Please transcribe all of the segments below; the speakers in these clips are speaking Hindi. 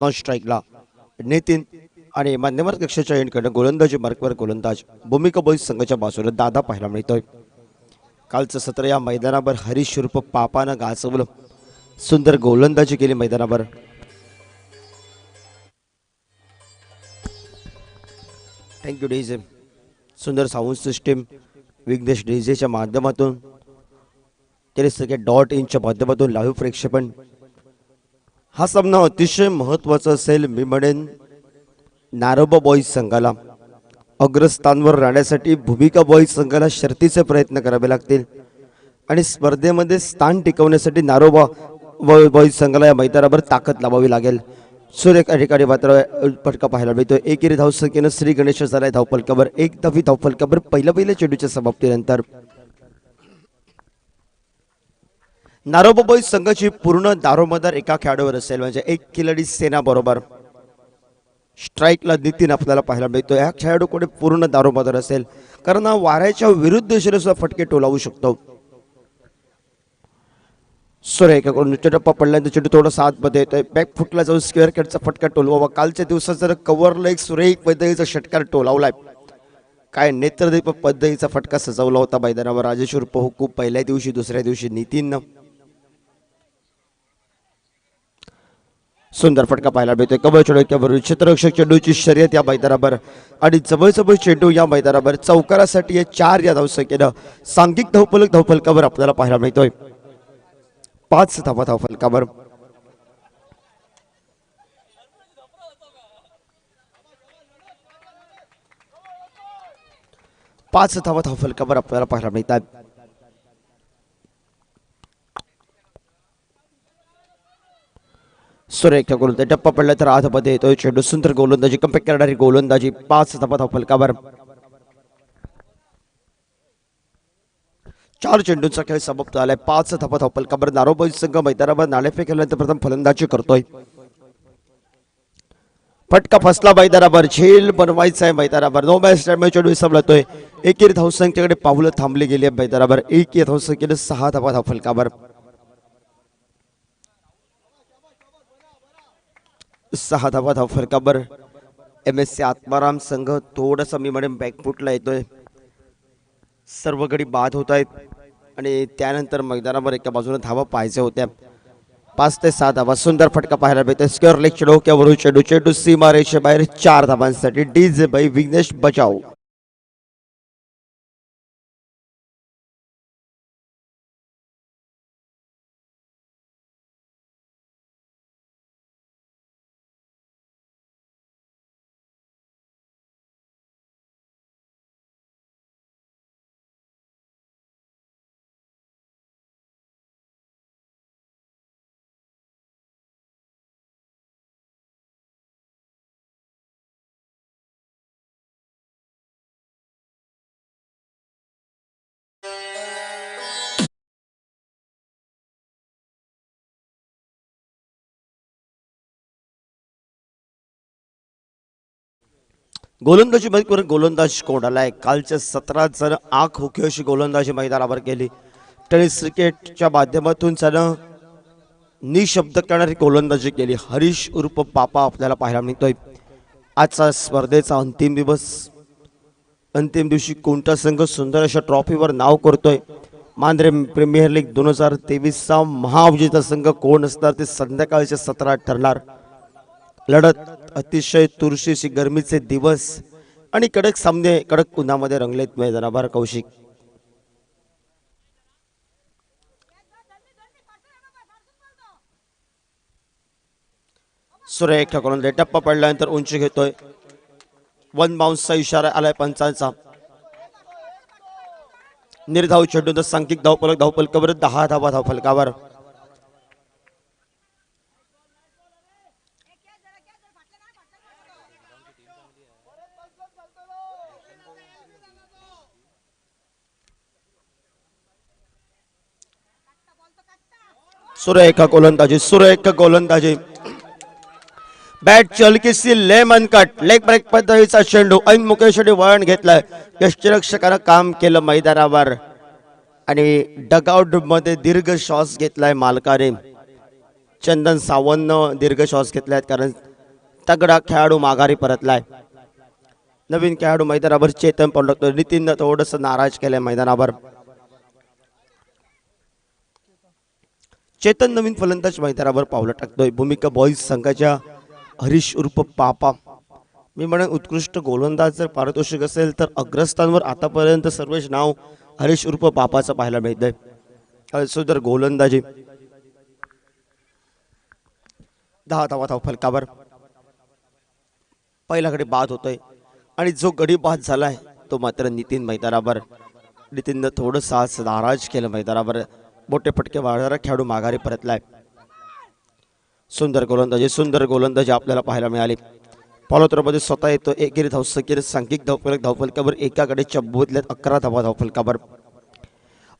नॉन स्ट्राईकला नितीन आणि मान्यवर कक्षाच्या एंडकडे गोलंदाजी मार्कवर गोलंदाज भूमिका बॉईज संघाच्या बाजूला दादा पाहायला मिळतोय. कालचं सत्र या मैदानावर हरीश उर्फ पापानं गाजवलं. सुंदर गोलंदाजी केली मैदानावर. Thank you DJ. सुंदर साऊंड सिस्टीम विघ्नेश डीजेच्या माध्यमातून .inच्या माध्यमातून लाईव्ह प्रेक्षेपण. हा सामना अतिशय महत्त्वाचा असेल. मी म्हणेन नारोबा बॉईज संघाला अग्रस्थानवर राहण्यासाठी भूमिका बॉईज संघाला शर्तीचे प्रयत्न करावे लागतील आणि स्पर्धेमध्ये स्थान टिकवण्यासाठी नारोबा बॉईज संघाला या मैदानावर ताकद लावावी लागेल. सुरेख अधिकारी मात्र फटका पाहायला मिळतो. एकेरी धावसंख्येनं श्री गणेश झालाय धावफलकावर. एक धावी धावफलकावर पहिल्या चेंडूच्या समाप्तीनंतर. नारोबा बॉईज संघाची पूर्ण दारोमदार एका खेळाडूवर असेल म्हणजे एक खिलाडी सेना बरोबर. स्ट्राईकला नितीन आपल्याला पाहायला मिळतो. या खेळाडूकडे पूर्ण दारोमदार असेल कारण हा वाऱ्याच्या विरुद्ध दिशेने सुद्धा फटके टोलावू शकतो. एकाकडून टप्पा पडल्यानंतर चेंडू थोडासा आतमध्ये येतोय. बॅक फुटला जाऊन स्क्वेअर कटचा फटका टोलवावा. कालच्या दिवसात जर कव्हरला एक सुरेख पद्धतीचा षटकार टोलावलाय. काय नेत्रदीप पद्धतीचा फटका सजवला होता मैदानावर. राजेश उर्फ हुकूम पहिल्या दिवशी दुसऱ्या दिवशी नितीननं. सुंदर फटका पाहायला मिळतोय. कबळ चेंडू क्षेत्ररक्षक चेंडूची शर्यत या मैदानावर आणि जवळ चेंडू या मैदानावर चौकारासाठी या 4 या धावसंख्येनं सांघिक धावफलकावर आपल्याला पाहायला मिळतोय. 5 धावा धावफलकावर. आपल्याला पाहायला मिळतात. सुरेख गोलंदाजी टप्पा पडला तर आतमध्ये येतोय चेंडू. सुंदर गोलंदाजी कम्पॅक्ट करणारी गोलंदाजी. 5 धावा धावफलकावर. 4 चेंडूंचा खेळ समाप्त झालाय. 5 धावा धावफलकावर. नारोबा संघ मैदानावर नाणेफेक केल्यानंतर प्रथम फलंदाजी करतोय. फटका फसला मैदानावर. झेल बनवायचा आहे मैदानावर. नो मॅच टाइम चेंडू संभळतोय. एकेरी धावसंख्येकडे पावलं थांबली गेली आहे मैदानावर. 1 या धावसंख्येने 6 धावा धावफलकावर. 6 धावा धावफलकावर. MSC आत्माराम संघ थोडासा मी म्हणेन बॅकफुटला येतोय. सर्व गडी बाद होत आहेत आणि त्यानंतर मैदानावर एका बाजूने धावा पाहिजे होत्या. 5 ते 6 धावा. सुंदर फटका पाहायला मिळतोय. स्क्वेअर लेग डोक्यावरून चेंडू सीमा रेषेबाहेर 4 धावांसाठी. डीजे बाई विघ्नेश बचाव. गोलंदाजी मध्ये गोलंदाज कोण आलाय. कालच्या 17 जण आख होकी अशी गोलंदाजी मैदानावर केली. टेनिस क्रिकेटच्या माध्यमातून त्यानं निशब्द करणारी गोलंदाजी केली. हरीश उर्फ पापा आपल्याला पाहायला मिळतोय. आजचा स्पर्धेचा अंतिम दिवस. अंतिम दिवशी कोणता संघ सुंदर अशा ट्रॉफीवर नाव करतोय. मांद्रे प्रीमियर लीग 2023चा महाविजेता संघ कोण असणार ते संध्याकाळच्या सत्रात ठरणार. लढत अतिशय तुरशीची गरमीचे दिवस आणि कडक सामने कडक उन्हामध्ये रंगलेत मैदानावर. कौशिक सुरेख गोलंदाजी टप्पा पडल्यानंतर उंची घेतोय. 1 बाउन्सचा इशारा आलाय पंचांचा. निर्धाव चेंडू सांघिक धावफलकावर 10 धावा धावफलकावर. सुरेख गोलंदाजी. बॅट हलकीशी लेमन कट लेग ब्रेक पद्धतीचा चेंडू ऐन मुकेशने वळण घेतलाय. यष्टीरक्षकानं काम केलं मैदानावर आणि डगआउट मध्ये दीर्घ श्वास घेतलाय मालकाने. चंदन सावंतनं दीर्घ श्वास घेतलाय कारण तगडा खेळाडू माघारी परतलाय. नवीन खेळाडू मैदानावर चेतन पडतो. नितीन थोडस नाराज केलंय मैदानावर. चेतन नवीन फलंदाज मैदानावर पावलं टाकतोय. भूमिका बॉईज संघाच्या हरीश उर्फ पापा, मी म्हणेन उत्कृष्ट गोलंदाज जर पारितोषिक असेल तर अग्रस्थानवर आतापर्यंत सर्वेच नाव हरीश उर्फ पापाचं पाहायला मिळतंय. सुंदर गोलंदाजी. 10 धावा फलकावर. पहिला गडी बाद होतोय आणि जो गडी बाद झालाय तो मात्र नितीन मैदानावर. नितीननं थोडंसं आज नाराज केलं मैदानावर. मोठे फटके वाढणारा खेळाडू माघारी परतलाय. सुंदर गोलंदाजी आपल्याला पाहायला मिळाली. फॉलोथ्रोमध्ये स्वतः येतो. एकेरी धावसंख्येने सांघिक धावफलकावर एका गडीच्या बदल्यात 11 धावा धावफलकावर.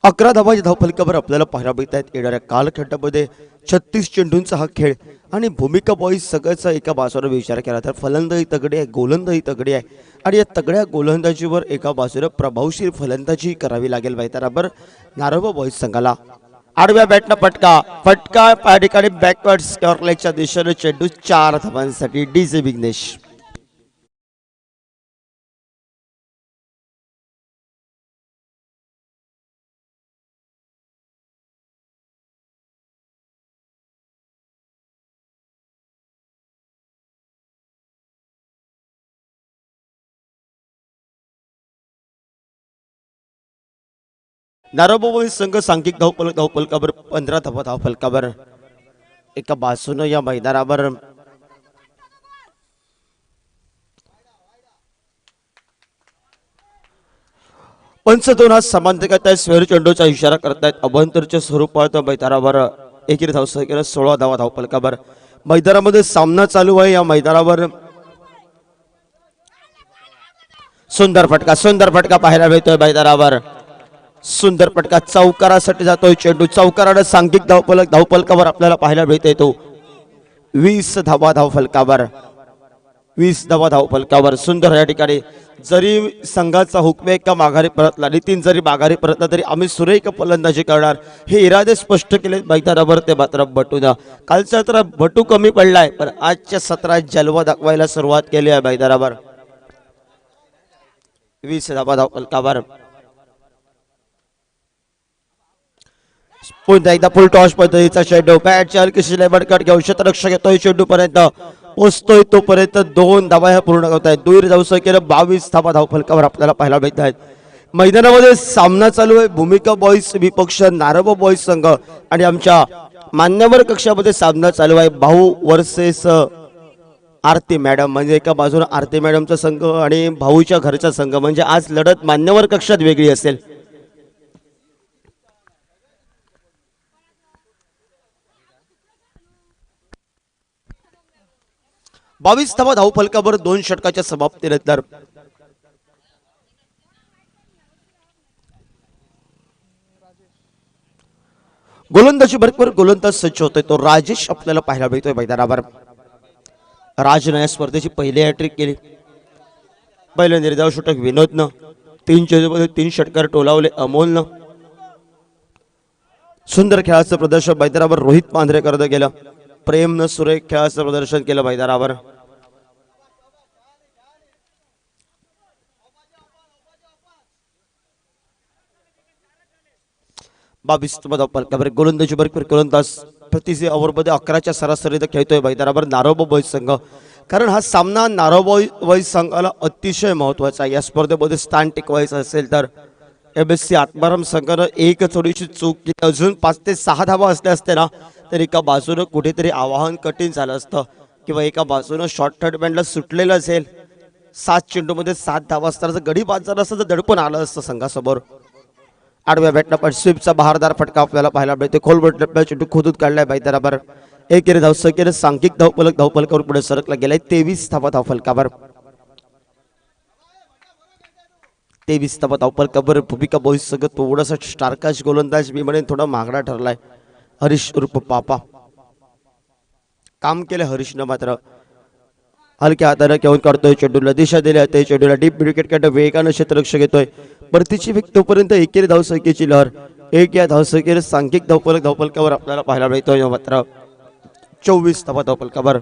11 धावाच्या धावफलकावर आपल्याला पाहायला मिळत आहेत. येणाऱ्या कालखंडामध्ये 36 चेंडूंचा हा खेळ आणि भूमिका बॉईज सगळ्याचा एका बाजूला विचार केला तर फलंदाजी तगडी आहे, गोलंदाजी तगडी आहे आणि या तगड्या गोलंदाजीवर एका बाजूला प्रभावशील फलंदाजी करावी लागेल मैदानावर नारोबा बॉईज संघाला. आडव्या बॅटनं फटका या ठिकाणी बॅकवर्ड स्क्वेअर लेगच्या दिशेने चेंडू 4 धावांसाठी डीजे विघ्नेश. नारोबा बॉईज संघ सांघिक धावफलकावर 15 धावा धावफलकावर. एका बाजूनं या मैदानावर पंच 2 हात समांतर करतायत. स्वेर चेंडूचा इशारा करतायत. अभ्यंतरच्या स्वरूपात मैदानावर एकेरी धावसंख्येने 16 धावा धावफलकावर. मैदानामध्ये सामना चालू आहे. या मैदानावर सुंदर फटका पाहायला मिळतोय मैदानावर. सुंदर फटका चौकारासाठी जातोय चेंडू. चौकाराने सांघिक धावफलकावर आपल्याला पाहायला मिळते. तो 20 धावा धावफलकावर. 20 धावा धावफलकावर. सुंदर या ठिकाणी जरी संघाचा हुकमे का माघारी परतला, नितीन जरी माघारी परतला तरी आम्ही सुरेख फलंदाजी करणार हे इरादे स्पष्ट केले मैदानावर. ते मात्र बटून कालचा तर बटू कमी पडलाय पण आजच्या सत्रात जलवा दाखवायला सुरुवात केली आहे मैदानावर. 20 धावा धावफलकावर. पुन्हा एकदा फुल टॉस पद्धतीचा चेंडू. बॅटच्या हलकीशी बडकट घेऊन क्षेत्ररक्षक येतोय चेंडू पर्यंत पोहोचतोय. तोपर्यंत 2 धावा ह्या पूर्ण होत आहेत. दुहेरी धावसंख्येने 22 धावा धावफलकावर आपल्याला पाहायला मिळत आहेत. मैदानामध्ये सामना चालू आहे. भूमिका बॉईज विपक्ष नारोबा बॉईज संघ आणि आमच्या मान्यवर कक्षामध्ये सामना चालू आहे. भाऊ वर्सेस आरती मॅडम म्हणजे एका बाजूला आरती मॅडमचा संघ आणि भाऊच्या घरचा संघ म्हणजे आज लढत मान्यवर कक्षात वेगळी असेल. 22 धावा धावफलकावर 2 षटकाच्या समाप्तीनंतर गोलंदाजी बरोबर गोलंदाज सज्ज होतोय. तो राजेश आपल्याला पाहायला मिळतोय मैदानावर. राजनं या स्पर्धेची पहिली हॅट्रिक केली. पहिलं निर्धाव षटक विनोदनं. 3 चेंडूमध्ये 3 षटकार टोलावले अमोलनं. सुंदर खेळाचं प्रदर्शन मैदानावर रोहित मांजरेकर केलं. प्रेमनं सुरेख खेळाचं प्रदर्शन केलं मैदानावर. गोलंदाजी बरोबर गोलंदाज प्रति ओव्हरमध्ये 11च्या सरासरीने खेळतोय मैदानावर नारोबा बॉईज संघ. कारण हा सामना नारोबा बॉईज संघाला अतिशय महत्वाचा आहे. या स्पर्धेमध्ये स्थान टिकवायचं असेल तर MSC आत्माराम संघानं एक थोडीशी चूक केली. अजून 5 ते 6 धावा असल्या असते ना तर एका बाजूनं कुठेतरी आवाहन कठीण झालं असतं किंवा एका बाजूनं शॉर्ट थर्डमॅनला सुटलेलं असेल. 7 चेंडूमध्ये 7 धावा असताना जर गडी बाद झाला असतं तर दडपण आलं असतं संघासमोर. आडव्या बॅटनं पण स्वीपचा बहारदार फटका आपल्याला पाहायला मिळते. खोलबट चेंडू खोदून काढलाय मैदानावर. एकेरी धावसंख्येने सांघिक धावफलकावर पुढे सरकला गेलाय. 23 धावा धावफलकावर. 23 धावा धावफलकावर भूमिका बॉईज संघ थोडासा स्टारकाश गोलंदाज मी म्हणेन थोडा महागडा ठरलाय. हरीश उर्फ पापा काम केलं. हरीशनं मात्र हलक्या हाताने घेऊन काढतोय चेंडूला दिशा दिली आहे. चेंडूला डीप विकेट काढ वेगानं क्षेत्ररक्षक येतोय. परतीची विकेट तोपर्यंत एकेरी धावसंख्येची लहर. एक या धावसंख्येने सांघिक धावफलकावर आपल्याला पाहायला मिळतोय. मात्र 24 धावा धावफलकावर.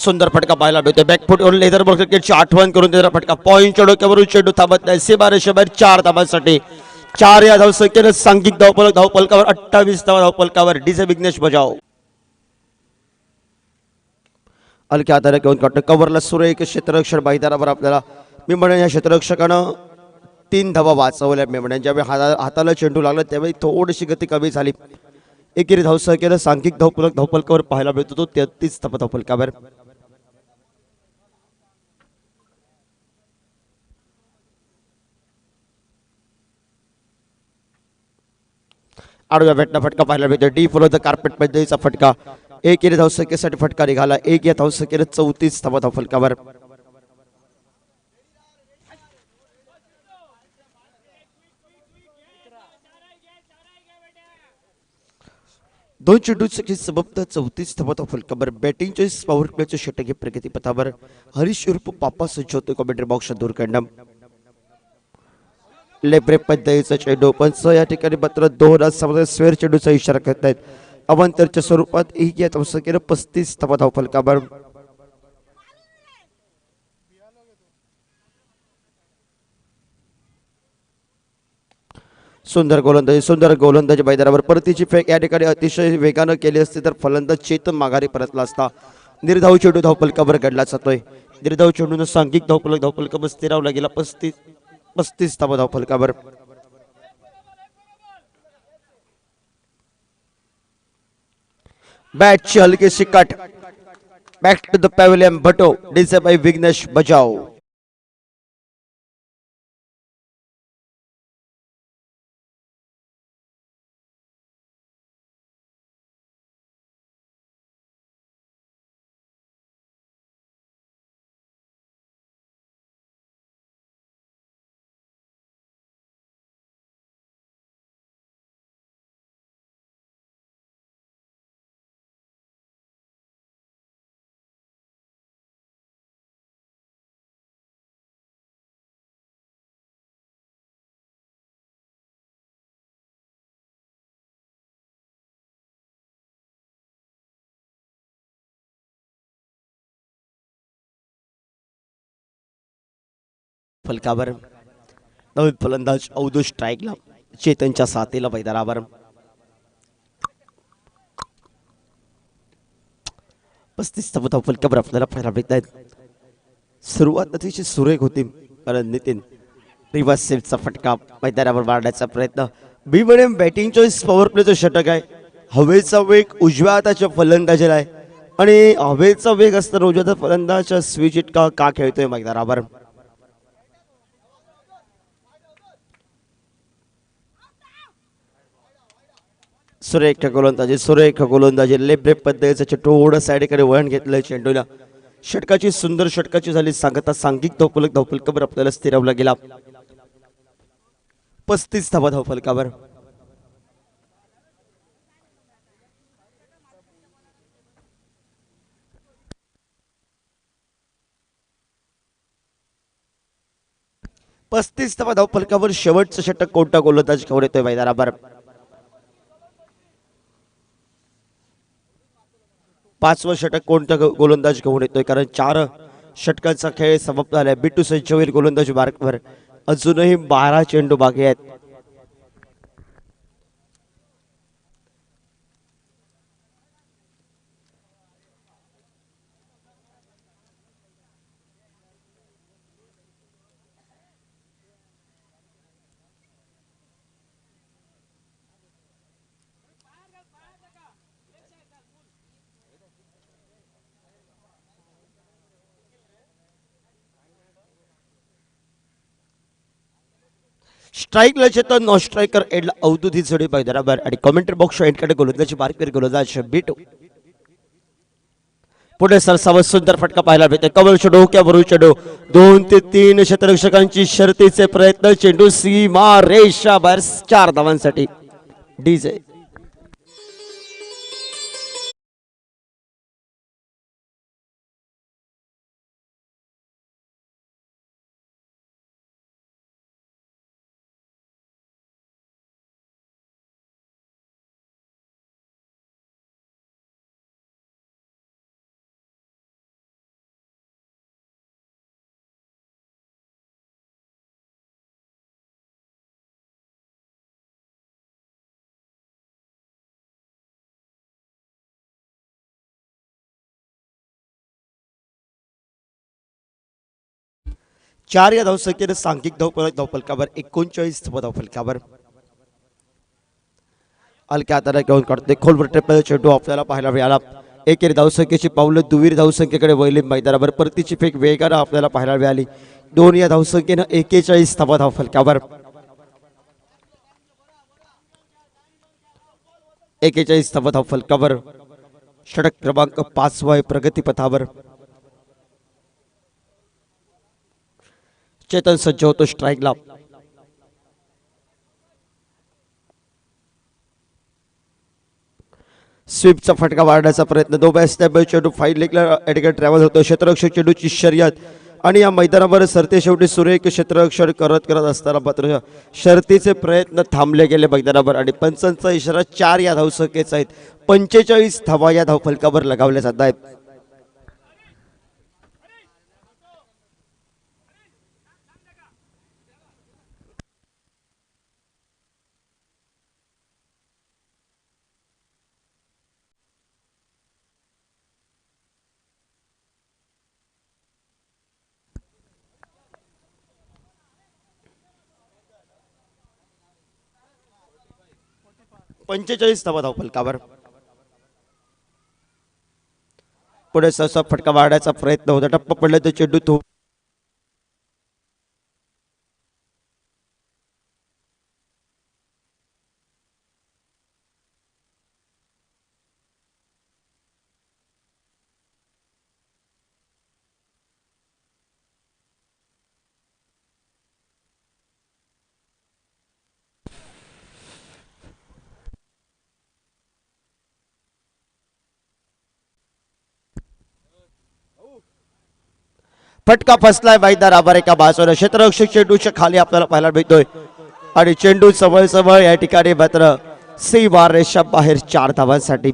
सुंदर फटका पाहायला मिळतोय. बॅकफुटवर लेदर बॉल क्रिकेटची आठवण करून देणारा फटका. पॉईंटच्या डोक्यावरून चेंडू थांबत नाही. सीमारेषेबाहेर 4 धावांसाठी. 4 या धावसंख्येनं सांघिक धावफलक धावफलकावर 28 धावा धावफलकावर. डीजे विघ्नेश बजाव हलक्या हाताने घेऊन काढतो कव्हरला. सुरेख क्षेत्ररक्षण मैदानावर आपल्याला मी म्हणेन या क्षेत्ररक्षकानं 3 धावा वाचवल्या. मी म्हणेन ज्यावेळी हाताला चेंडू लागला त्यावेळी थोडीशी गती कमी झाली. एकेरी धावसंख्येनं सांघिक धावफलक धावफलकावर पाहायला मिळतो तो 33 धावा धावफलकावर. आडव्या भेटणा फटका पाहायला मिळतो. डी फॉलो द कार्पेट पद्धतीचा फटका. एकेरी धावसंख्येसाठी फटका निघाला. एक या धावसंख्येनं 34 धावा धावफलकावर. दोन चेंडूंची सबब 34 धावा धावफलकावर. बॅटिंग चॉईस पॉवर प्लेचं षटक हे प्रगतीपथावर. हरीश उर्फ पापा सज्ज होते कॉमेंट्री बॉक्सच्या दूरखंडम. लेब्रे पद्धतीचा चेंडू पण या ठिकाणी मात्र 2 स्वेअर चेंडूचा इशारा करत आहेत. अवांतरच्या स्वरूपात एक या धावसंख्येनं 35 धावा धावफलकावर. सुंदर गोलंदाजी मैदानावर. परतीची फेक या ठिकाणी अतिशय वेगानं केली असती तर फलंदाज चेतन माघारी परतला असता. निर्धाव चेंडू धावफलकावर घडला जातोय. निर्धाव चेंडून सांघिक धावफलकावर स्थिरावला गेला. 35 धावा धावफलकावर. बॅटची हलकीशी cut. Back to the pavilion भटो. डीजे बाय विघ्नेश बजाव. फलकावर नवीन फलंदाज अवधू स्ट्राईकला. चेतनच्या साथीला मैदानावर. 35 धावा धावफलकावर आपल्याला पाहायला मिळत आहेत. सुरुवात अतिशय सुरेख होती कारण नितीन रिव्हर्स सेलचा फटका मैदानावर मारण्याचा प्रयत्न. बी म्हणेन बॅटिंग चॉईस पॉवर प्लेचं षटक आहे. हवेचा वेग उजव्या हाताच्या फलंदाजीला आहे आणि हवेचा वेग असताना उजव्या फलंदाज स्विच इटका का खेळतोय मैदानावर. सुरेख गोलंदाजी लेफ्ट ब्रेक पद्धतीचं थोडं साईडकडे वळण घेतलंय चेंडूला. सुंदर षटकाची झाली सांगता. सांघिक धावफलकावर आपल्याला स्थिरावला गेला. 35 धावा धावफलकावर. धावफलकावर शेवटचं षटक कोणता गोलंदाज घेऊन येतोय मैदानावर. 5वं षटक कोणता गोलंदाज घेऊन येतोय कारण 4 षटकांचा खेळ समाप्त झालाय. बिट्टू सज्ज होईल गोलंदाजी मार्कवर. अजूनही 12 चेंडू बाकी आहेत. स्ट्राईकला चेतन. नॉन स्ट्रायकर एडला अवधूत ही जोडी मैदानावर आणि कॉमेंट्री बॉक्सच्या एंडकडे गोलंदाजी मार्कवर गोलंदाज बिटू. पुढे सरसावत सुंदर फटका पाहायला मिळते. कमलच्या डोक्यावरून चेंडू. 2 ते 3 क्षेत्ररक्षकांची शर्तीचे प्रयत्न. चेंडू सीमा रेषा बाहेर. 4 धावांसाठी. डीजे 4 या धावसंख्येने सांघिक धावफलकावर 39 धावफलकावर हलक्या हाताने घेऊन काढते खोलवर ट्रिपल चेंडू आपल्याला पाहायला मिळाला. एकेरी धावसंख्येची पावलं दुहेरी धावसंख्येकडे वळली मैदानावर. परतीची फेक वेगानं आपल्याला पाहायला मिळाली. 2 या धावसंख्येनं 41 धावफलकावर 41 धावफलकावर षटक क्रमांक 5 वय प्रगतीपथावर. चेतन सज्ज होतो स्ट्राईकला. स्वीपचा फटका मारण्याचा प्रयत्न दोन चेंडू फाईन लेगला एडगेट ट्रॅव्हल होतो. क्षेत्ररक्षक चेंडूची शर्यत आणि या मैदानावर सरते शेवटी सुरेख क्षेत्ररक्षण करत असताना मात्र शर्तीचे प्रयत्न थांबले गेले मैदानावर आणि पंचांचा इशारा 4 या धावसंख्येचा आहेत. 45 धावा या धावफलकावर लगावल्या जात आहेत. पंचेचाळीस धावफलकावर पुढे सहसा फटका मारण्याचा प्रयत्न होता. टप्पा पडला तर चेंडू तो फटका फसलाय मैदानावर एका बाजूने. क्षेत्ररक्षक चेंडूच्या खाली आपल्याला पाहायला मिळतोय आणि चेंडू समोर या ठिकाणी मात्र सीमा रेषा बाहेर 4 धावांसाठी.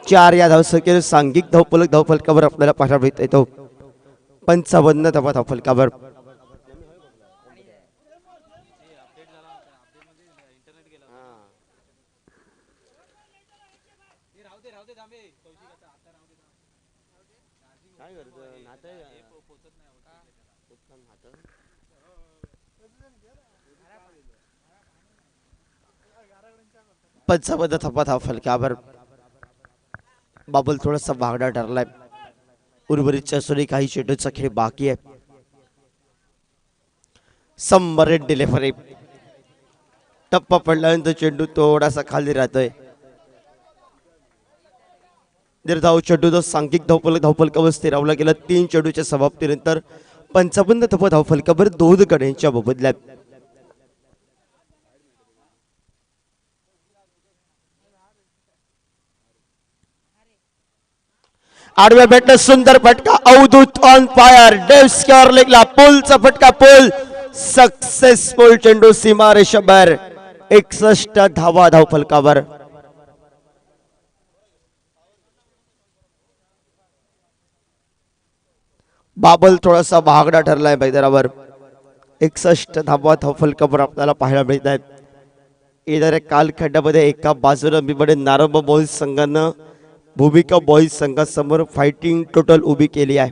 4 या धावसंख्येने सांघिक धावफलकावर आपल्याला पाहायला मिळत येतो. 55 धावफलकावर धावफलकावर बाबल थोडासा भागडा ठरलाय. उर्वरितच्या सुरी काही चेंडूचा खेळ बाकी आहे. समरेट डिलिव्हरी टप्पा पडल्यानंतर चेंडू थोडासा खाली राहतोय. निर्धाव चेंडूचा सांघिक धावफलकावर स्थिरावला गेला. 3 चेंडूच्या समाप्तीनंतर 55 धावफलकावर 2 गड्यांच्या बदल्यात. आडव्या भेटणं सुंदर फटका अवधूत ऑन फायर. डेव्ह स्क्वेअर लेगला पुलचा फटका. पुल सक्सेसफुल. चेंडू सीमा रेषेबाहेर. 61 धावफलकावर बाबल थोडासा महागडा ठरलाय मैदानावर. 61 धावफलकावर आपल्याला पाहायला मिळत आहेत. येणाऱ्या कालखंडामध्ये एका बाजूला मी म्हणेन नारंब बॉईज संघानं भूमिका बॉईज संघासमोर फायटिंग टोटल उभी केली आहे.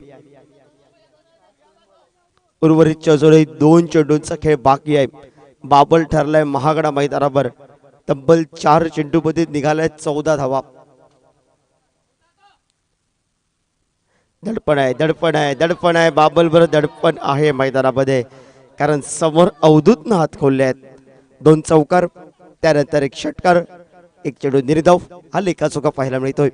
उर्वरितच्या जोडी 2 चेंडूंचा खेळ बाकी आहे. बाबल ठरलाय महागडा मैदानावर. तब्बल 4 चेंडूमध्ये निघालाय 14 धावा. दडपण आहे बाबल बरोबर दडपण आहे मैदानामध्ये. कारण समोर अवधूतनं हात खोलले आहेत. 2 चौकार त्यानंतर 1 षटकार 1 चेंडू निर्धाव हा लेखाचोखा पाहायला मिळतोय.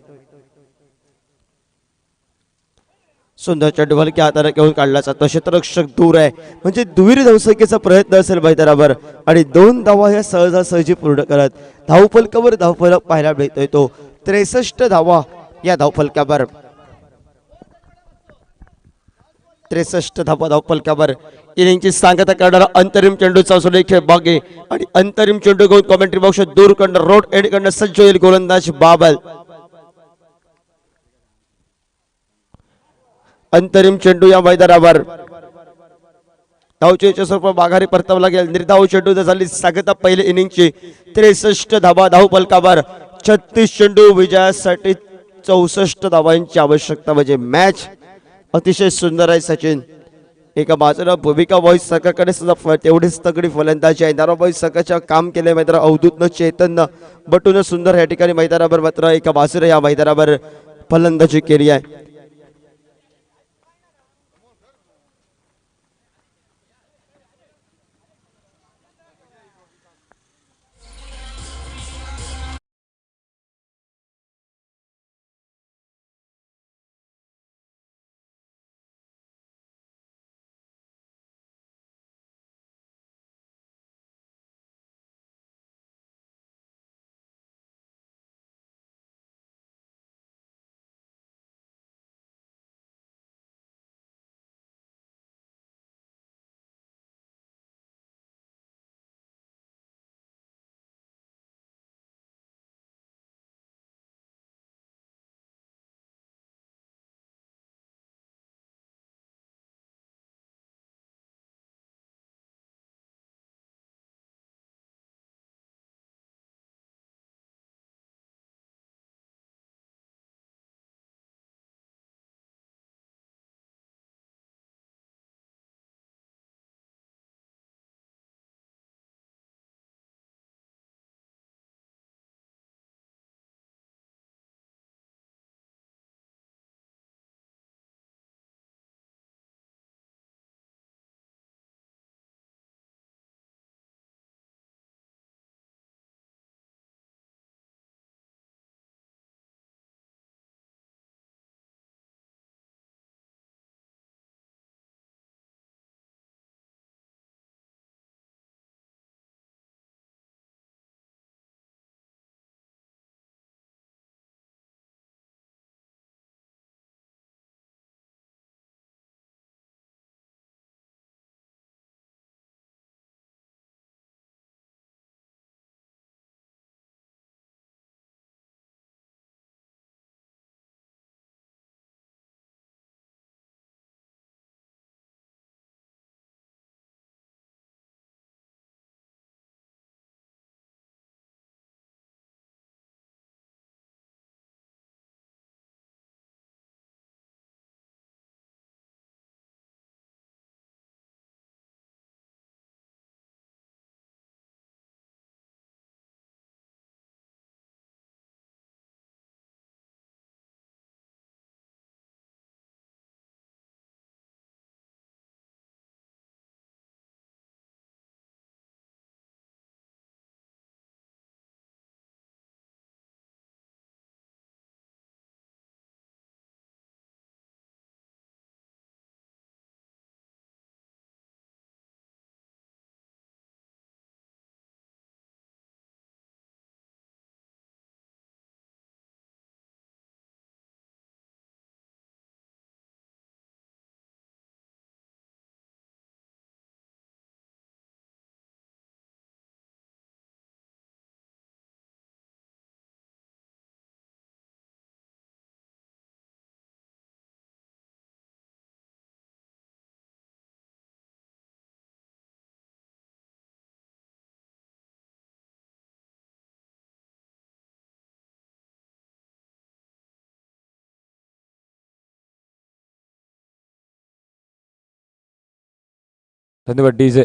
सुंदर चेंडू हलक्या हाताने घेऊन काढला जातो. क्षेत्ररक्षक दूर आहे म्हणजे दुहेरी धावसंख्येचा प्रयत्न असेल मैदानावर आणि 2 धावा या सहजासहजी पूर्ण करत धावफलकावर धावफलक पाहायला मिळतोय तो 63 धावा या धावफलकावर. 63 धावफलकावर इनिंगची सांगता करणारा अंतरिम चेंडूचा असून खेळ बागे आणि अंतरिम चेंडू घेऊन कॉमेंट्री बॉक्स दूर करणं रोड एड करणं सज्ज होईल गोलंदाज बाबल. अंतरिम चेंडू या मैदानावर धावचेच्या स्वरूपात माघारी परतावला गेला. निर्धाव चेंडू झाली सांगता पहिल्या इनिंगची. 63 धावा धावफलकावर. 36 चेंडू विजयासाठी 64 धावांची आवश्यकता म्हणजे मॅच अतिशय सुंदर आहे. सचिन एका बाजूला भूमिका बॉईज संघाकडे सुद्धा तेवढीच तगडी फलंदाजी आहे. नारो बॉईज संघाच्या काम केले मात्र अवधूतनं चेतननं बटून सुंदर या ठिकाणी मैदानावर मात्र एका बाजूला या मैदानावर फलंदाजी केली आहे. धन्यवाद डीजे।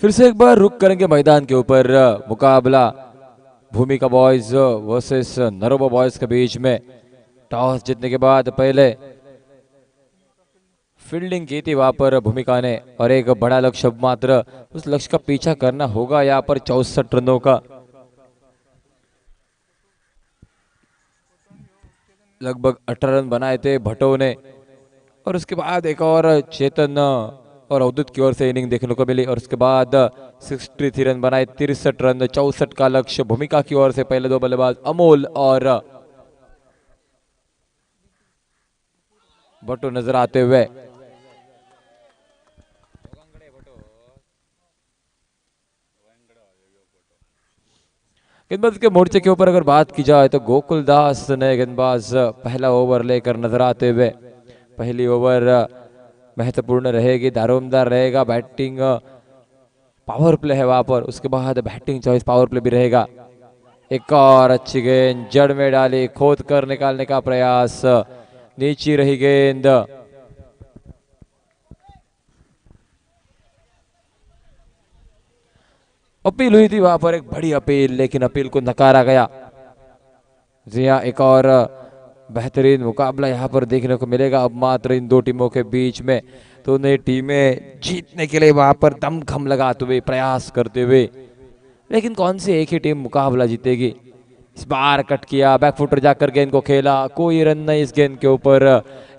फिर से एक बार रुक करेंगे मैदान के ऊपर मुकाबला भूमिका बॉयज वर्सेस नरोबा बॉयज के बीच में। टॉस जीतने के बाद पहले फील्डिंग की थी वहां पर भूमिका ने और एक बड़ा लक्ष्य मात्र उस लक्ष्य का पीछा करना होगा। यहाँ पर 64 रनों का लगभग 18 रन बनाए थे भट्टो ने और उसके बाद एक और चेतन और अवधूत की ओर से इनिंग देखने को मिली और उसके बाद 63 रन बनाए, 63 रन, 64 का लक्ष्य भूमिका की ओर से। पहले दो बल्लेबाज अमोल और भट्टो नजर आते हुए। गेंदबाज के मोर्चे के ऊपर अगर बात की जाए तो गोकुल दास ने गेंदबाज पहला ओवर लेकर नजर आते हुए। पहली ओवर महत्वपूर्ण रहेगी, दारोमदार रहेगा, बैटिंग पावर प्ले है वहां पर, उसके बाद बैटिंग चॉइस पावर प्ले भी रहेगा। एक और अच्छी गेंद जड़ में डाली, खोद कर निकालने का प्रयास, नीची रही गेंद अपील हुई थी वहां पर, एक बड़ी अपील, लेकिन अपील को नकारा गया। जी हाँ, एक और बेहतरीन मुकाबला यहाँ पर देखने को मिलेगा अब मात्र इन दो टीमों के बीच में। तो नई टीमें जीतने के लिए वहां पर दमखम लगाते हुए, प्रयास करते हुए, लेकिन कौन सी एक ही टीम मुकाबला जीतेगी। इस बार कट किया, बैकफुटर जाकर गेंद को खेला, कोई रन नहीं इस गेंद के ऊपर।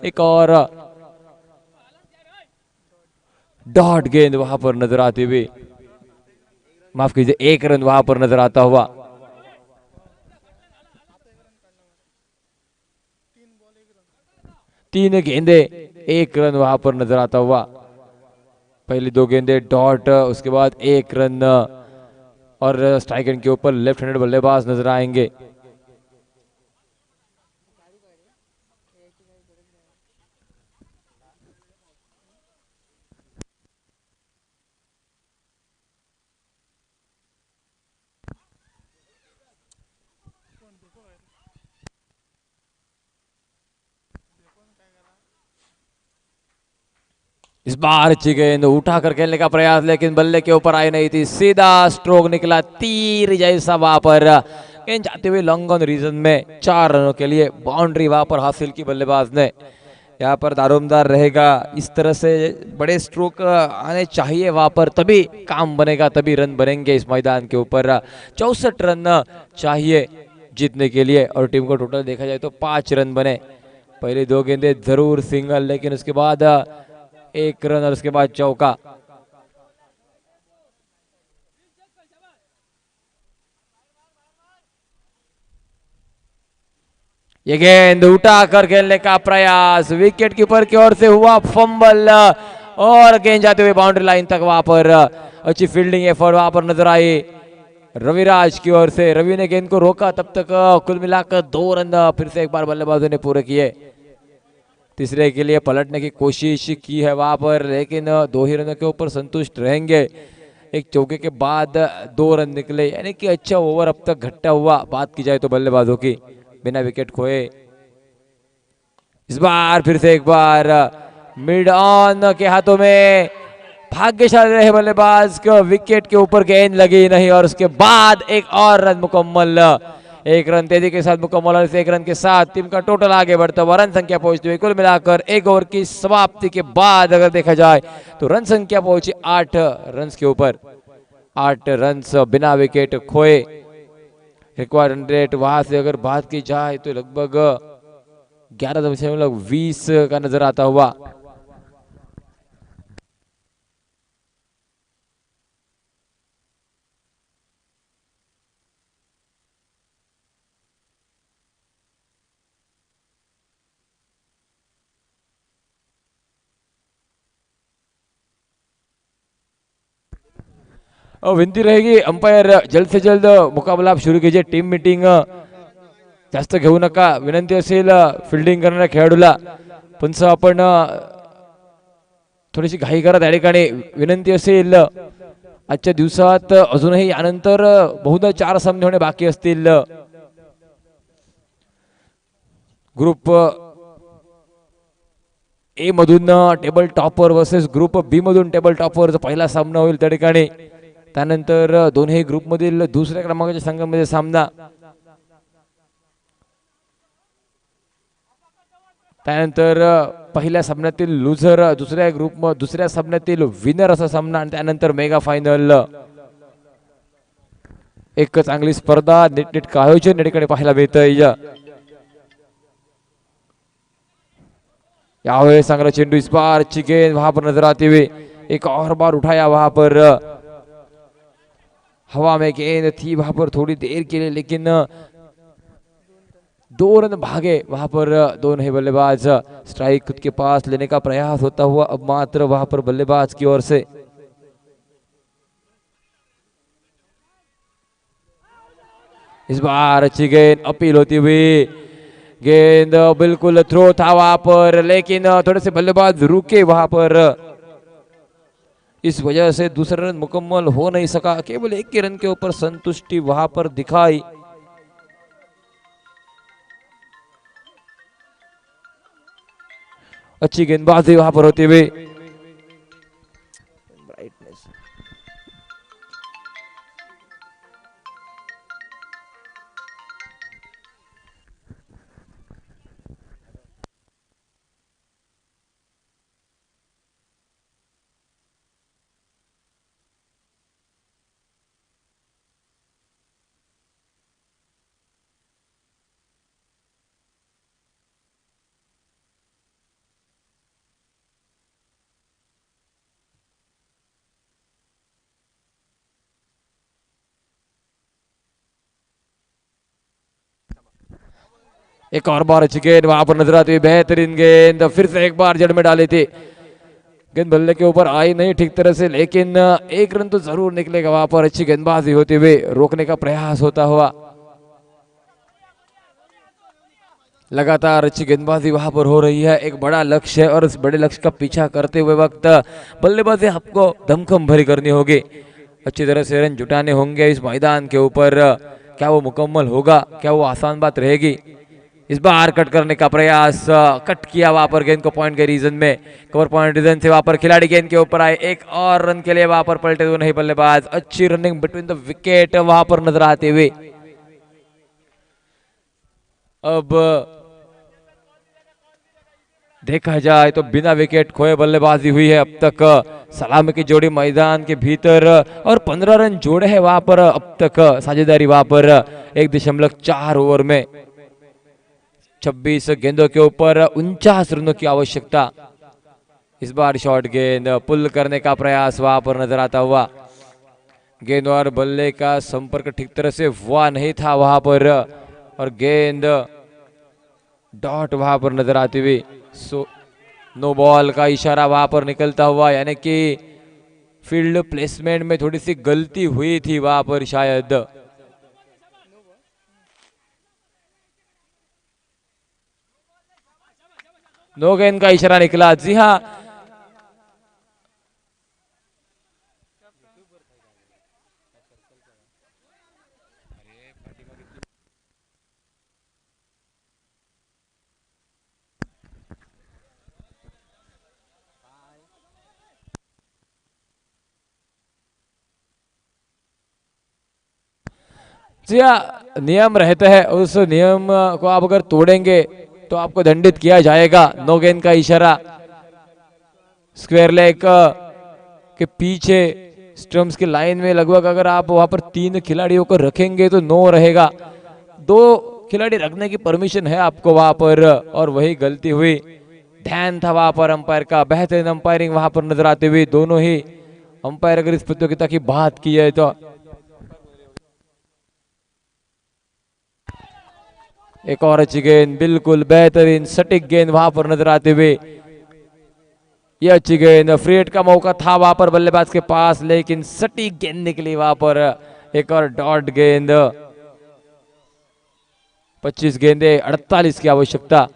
एक और डॉट गेंद वहां पर नजर आती हुई, माफ कीजिए, एक रन वहां पर नजर आता हुआ। तीन गेंदे, एक रन वहां पर नजर आता हुआ। पहली दो गेंदे डॉट, उसके बाद एक रन, और स्ट्राइक एंड के ऊपर लेफ्ट हैंडेड बल्लेबाज नजर आएंगे। इस बार अच्छी गेंद, उठाकर खेलने का प्रयास, लेकिन बल्ले के ऊपर आई नहीं थी, सीधा स्ट्रोक निकला तीर जैसा वहां पर। गेंद जाते हुए लॉन्ग ऑन रीजन में 4 रनों के लिए बाउंड्री वहां पर हासिल की बल्लेबाज ने। यहाँ पर दारोमदार रहेगा, इस तरह से बड़े स्ट्रोक आने चाहिए वहां पर, तभी काम बनेगा, तभी रन बनेंगे इस मैदान के ऊपर। 64 रन चाहिए जीतने के लिए, और टीम को टोटल देखा जाए तो 5 रन बने। पहले दो गेंदे जरूर सिंगल, लेकिन उसके बाद एक रन और उसके बाद चौका। ये गेंद उठाकर खेलने का प्रयास, विकेट कीपर की ओर से हुआ फंबल, और गेंद जाते हुए बाउंड्री लाइन तक वहां पर। अच्छी फील्डिंग एफर्ट वहां पर नजर आई रविराज की ओर से। रवि ने गेंद को रोका, तब तक कुल मिलाकर 2 रन फिर से एक बार बल्लेबाजों ने पूरे किए। तीसरे के लिए पलटने की कोशिश की है वहां पर, लेकिन 2 ही रनों के ऊपर संतुष्ट रहेंगे। एक चौके के बाद 2 रन निकले, यानी कि अच्छा ओवर अब तक घट्टा हुआ बात की जाए तो बल्लेबाजों की, बिना विकेट खोए। इस बार फिर से एक बार मिड ऑन के हाथों में, भाग्यशाली रहे बल्लेबाज को, विकेट के ऊपर गेंद लगी नहीं, और उसके बाद एक और रन मुकम्मल। 1 रन तेजी के साथ मुकम्मल, और इस 1 रन के साथ टीम का टोटल आगे बढ़ता हुआ, रन संख्या पहुंचती हुई कुल मिलाकर 1 ओवर की समाप्ति के बाद अगर देखा जाए तो रन संख्या पहुंची 8 रन के ऊपर। 8 रन बिना विकेट खोए। रिक्वायर्ड रन रेट वहां से अगर बात की जाए तो लगभग 11.20 का नजर आता हुआ। विनंती रहेगी अंपायर जल्द से जल्द मुकाबला आप सुरू कीजिए, टीम मीटिंग जास्त घेऊ नका, विनंती असेल फिल्डिंग करणाऱ्या खेळाडूला, पण आपण थोडीशी घाई करा त्या ठिकाणी, विनंती असेल। आजच्या दिवसात अजूनही यानंतर बहुधा 4 सामने होणे बाकी असतील। ग्रुप ए मधून table topper versus group B मधून टेबल टॉपरचा पहिला सामना होईल त्या ठिकाणी। त्यानंतर दोन्ही ग्रुप मधील दुसऱ्या क्रमांकाच्या संघामध्ये सामना, त्यानंतर पहिल्या सामन्यातील लुझर दुसऱ्या सामन्यातील विनर असा सामना, आणि त्यानंतर मेगा फायनल। एक चांगली स्पर्धा, नीटनेटकं आयोजन या ठिकाणी पाहायला मिळतंय। यावेळेस चांगला चेंडू, इस बार अच्छी गेंद वहां पर नजर आती हुई, एक और बार उठाया वहां पर, हवा में गेंद थी वहां पर थोड़ी देर के लिए, लेकिन 2 रन भागे वहां पर। दोनों ही बल्लेबाज स्ट्राइक खुद के पास लेने का प्रयास होता हुआ अब मात्र वहां पर बल्लेबाज की ओर से। इस बार अच्छी गेंद, अपील होती हुई गेंद, बिल्कुल थ्रो था वहां पर, लेकिन थोड़े से बल्लेबाज रुके वहां पर, इस वजह से दूसरा रन मुकम्मल हो नहीं सका। केवल 1 के रन के ऊपर संतुष्टि वहां पर दिखाई। अच्छी गेंदबाजी वहां पर होती हुई, एक और बार अच्छी गेंद वहां पर नजर आती हुई, बेहतरीन गेंद, फिर से एक बार जड़ में डाली थी। गेंद बल्ले के ऊपर आई नहीं ठीक तरह से, लेकिन एक रन तो जरूर निकलेगा वहां पर। अच्छी गेंदबाजी होते हुए रोकने का प्रयास होता हुआ, लगातार अच्छी गेंदबाजी वहां पर हो रही है। एक बड़ा लक्ष्य है और उस बड़े लक्ष्य का पीछा करते हुए वक्त बल्लेबाजी आपको दमखम भरी करनी होगी, अच्छी तरह से रन जुटाने होंगे इस मैदान के ऊपर। क्या वो मुकम्मल होगा, क्या वो आसान बात रहेगी? इस बार कट करने का प्रयास, कट किया वहां पर गेंद को पॉइंट के रीजन में, कवर पॉइंट रीजन से वहां पर खिलाड़ी गेंद के ऊपर आए, एक और रन के लिए वहां पर पलटे तो नहीं बल्लेबाज। अच्छी रनिंग बिटवीन द विकेट वहां पर नजर आते हुए। अब देखा जाए तो बिना विकेट खोए बल्लेबाजी हुई है अब तक। सलामी की जोड़ी मैदान के भीतर और 15 रन जोड़े हैं वहां पर अब तक। साझेदारी वहां पर 1.4 ओवर में 26 गेंदों के ऊपर 49 रनों की आवश्यकता। इस बार शॉर्ट गेंद पुल करने का प्रयास वहां पर नजर आता हुआ। गेंद और बल्ले का संपर्क ठीक तरह से हुआ नहीं था वहां पर, और गेंद डॉट वहां पर नजर आती हुई। नो बॉल का इशारा वहां पर निकलता हुआ, यानी कि फील्ड प्लेसमेंट में थोड़ी सी गलती हुई थी वहां पर शायद। नो गेंद का इशारा निकला। जी हाँ, जी हाँ, नियम रहते हैं, उस नियम को आप अगर तोड़ेंगे तो आपको दंडित किया जाएगा। नो गेंद का इशारा, स्क्वायर लेग के पीछे स्टंप्स की लाइन में लगभग अगर आप वहां पर 3 खिलाड़ियों को रखेंगे तो 9 रहेगा। 2 खिलाड़ी रखने की परमिशन है आपको वहां पर, और वही गलती हुई। ध्यान था वहां पर अंपायर का, बेहतरीन अंपायरिंग वहां पर नजर आते हुए दोनों ही अंपायर। अगर इस प्रतियोगिता की बात की है तो एक और अच्छी गेंद, बिल्कुल बेहतरीन सटीक गेंद वहां पर नजर आते हुए। ये अच्छी गेंद, फ्री हिट का मौका था वहां पर बल्लेबाज के पास, लेकिन सटीक गेंद निकली वहां पर। एक और डॉट गेंद, 25 गेंदे 48 की आवश्यकता।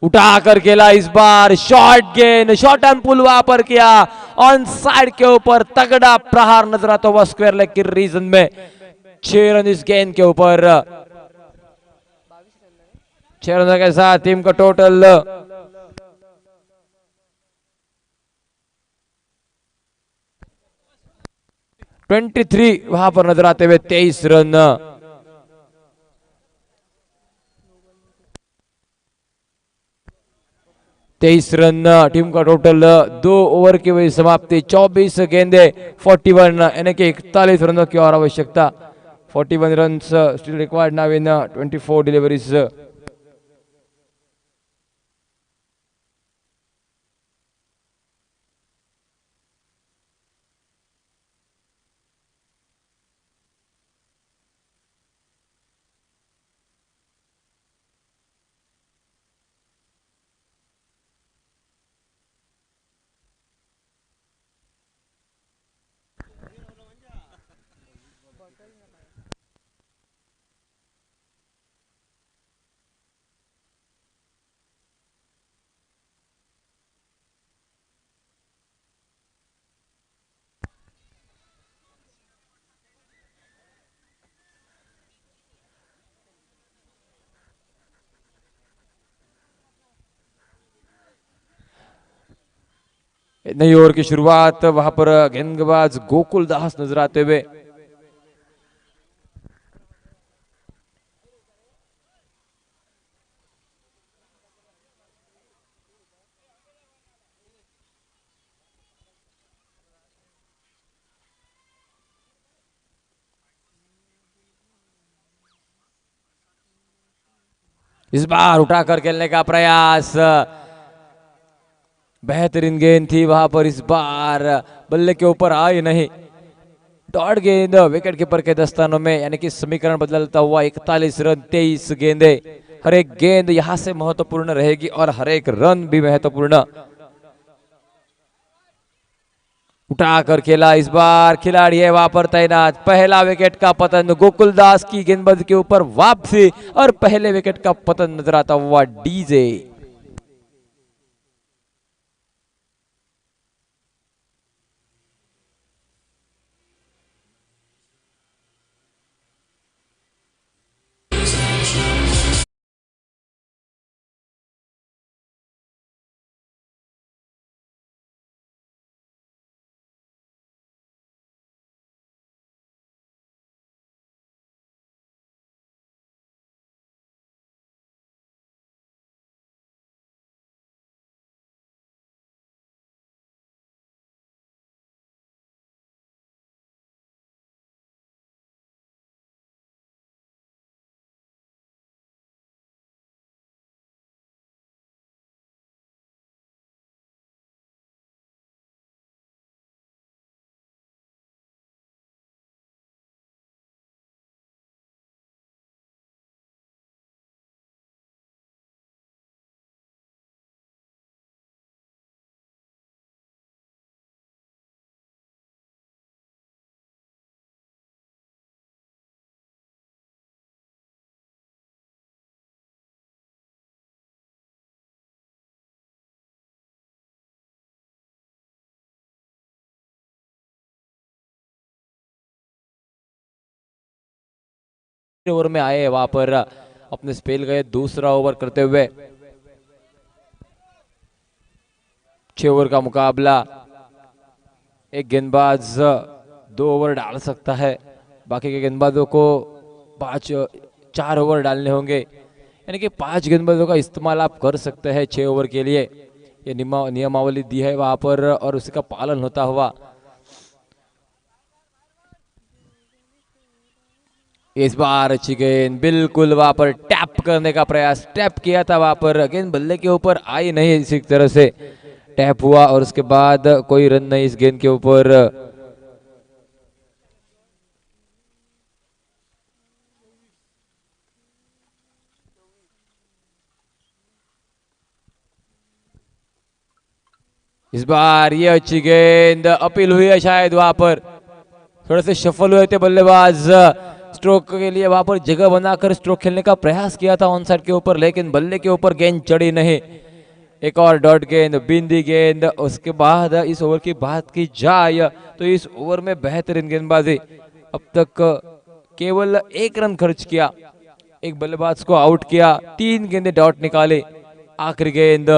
उठा कर खेला इस बार, शॉर्ट गेंद, शॉर्ट एंड पुल वहां पर किया, ऑन साइड के ऊपर तगड़ा प्रहार नजर आता हुआ स्क्वायर लेग के रीजन में। 6 रन इस गेंद के ऊपर, 6 रनों के साथ टीम का टोटल 23 वहां पर नजर आते हुए 23 रन। टीम का टोटल 2 ओवर की वही समाप्ति, 24 गेंदे 41, यानी कि 41 रनों की और आवश्यकता। 41 runs still required now in 24 deliveries. नई ओवर की शुरुआत, वहां पर गेंदबाज गोकुल दास नजर आते हुए। इस बार उठाकर खेलने का प्रयास, बेहतरीन गेंद थी वहां पर, इस बार बल्ले के ऊपर आई नहीं। डॉट गेंद विकेट कीपर के दस्तानों में, यानी कि समीकरण बदलता हुआ 41 रन 23 गेंदे हर एक गेंद यहां से महत्वपूर्ण रहेगी और हर एक रन भी महत्वपूर्ण। उठाकर खेला, इस बार खिलाड़ी है वहां पर तैनात। पहला विकेट का पतन, गोकुलदास की गेंदबाजी के ऊपर वापसी और पहले विकेट का पतन नजर आता हुआ डीजे। ओवर में आए वहां पर अपने स्पेल गए दूसरा ओवर करते हुए। 6 ओवर का मुकाबला, एक गेंदबाज 2 ओवर डाल सकता है, बाकी के गेंदबाजों को 4 ओवर डालने होंगे, यानी कि 5 गेंदबाजों का इस्तेमाल आप कर सकते हैं 6 ओवर के लिए। ये नियमावली दी है वहां पर और उसी का पालन होता हुआ इस बार अच्छी गेंद, बिल्कुल वहां पर टैप करने का प्रयास, टैप किया था वहां पर, गेंद बल्ले के ऊपर आई नहीं, इसी तरह से टैप हुआ और उसके बाद कोई रन नहीं इस गेंद के ऊपर। इस बार ये अच्छी गेंद, अपील हुई है शायद वहां पर, थोड़े से शफल हुए थे बल्लेबाज, स्ट्रोक के लिए वहां पर जगह बनाकर स्ट्रोक खेलने का प्रयास किया था ऑन साइड के ऊपर, लेकिन बल्ले के ऊपर गेंद चढ़ी नहीं। एक और डॉट गेंद, बिंदी गेंद। उसके बाद इस ओवर की बात की जाए तो इस ओवर में बेहतरीन गेंदबाजी, अब तक केवल 1 रन खर्च किया, एक बल्लेबाज को आउट किया, 3 गेंदे डॉट निकाले। आखिरी गेंद,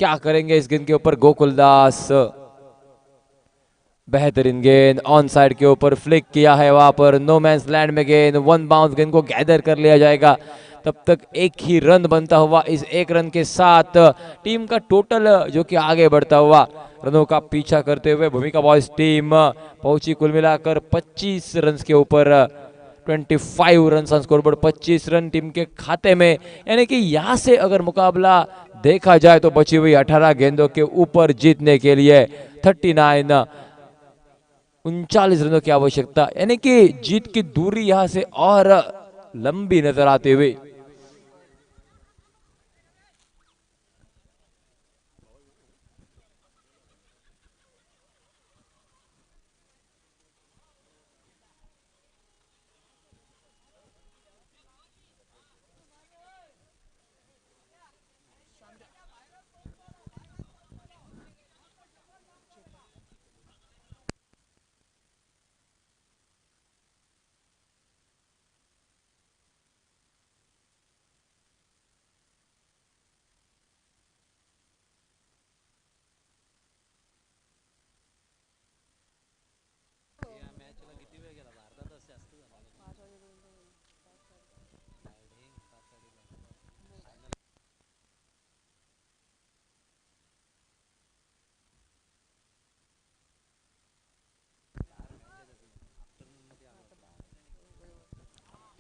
क्या करेंगे इस गेंद के ऊपर गोकुलदास, बेहतरीन गेंद, ऑन साइड के ऊपर फ्लिक किया है वहां पर, नो मैंस लैंड में गेंद, 1 बाउंस, गेंद को गैदर कर लिया जाएगा। तब तक एक ही रन बनता हुआ, इस 1 रन के साथ टीम का टोटल जो कि आगे बढ़ता हुआ, रनों का पीछा करते हुए भूमिका बॉयज टीम पहुंची कुल मिलाकर 25 रन के ऊपर, 25 रन स्कोरबोर्ड, 25 रन टीम के खाते में। यानी कि यहां से अगर मुकाबला देखा जाए तो बची हुई 18 गेंदों के ऊपर जीतने के लिए 39 रनों की आवश्यकता, यानी कि जीत की दूरी यहां से और लंबी नजर आती हुई।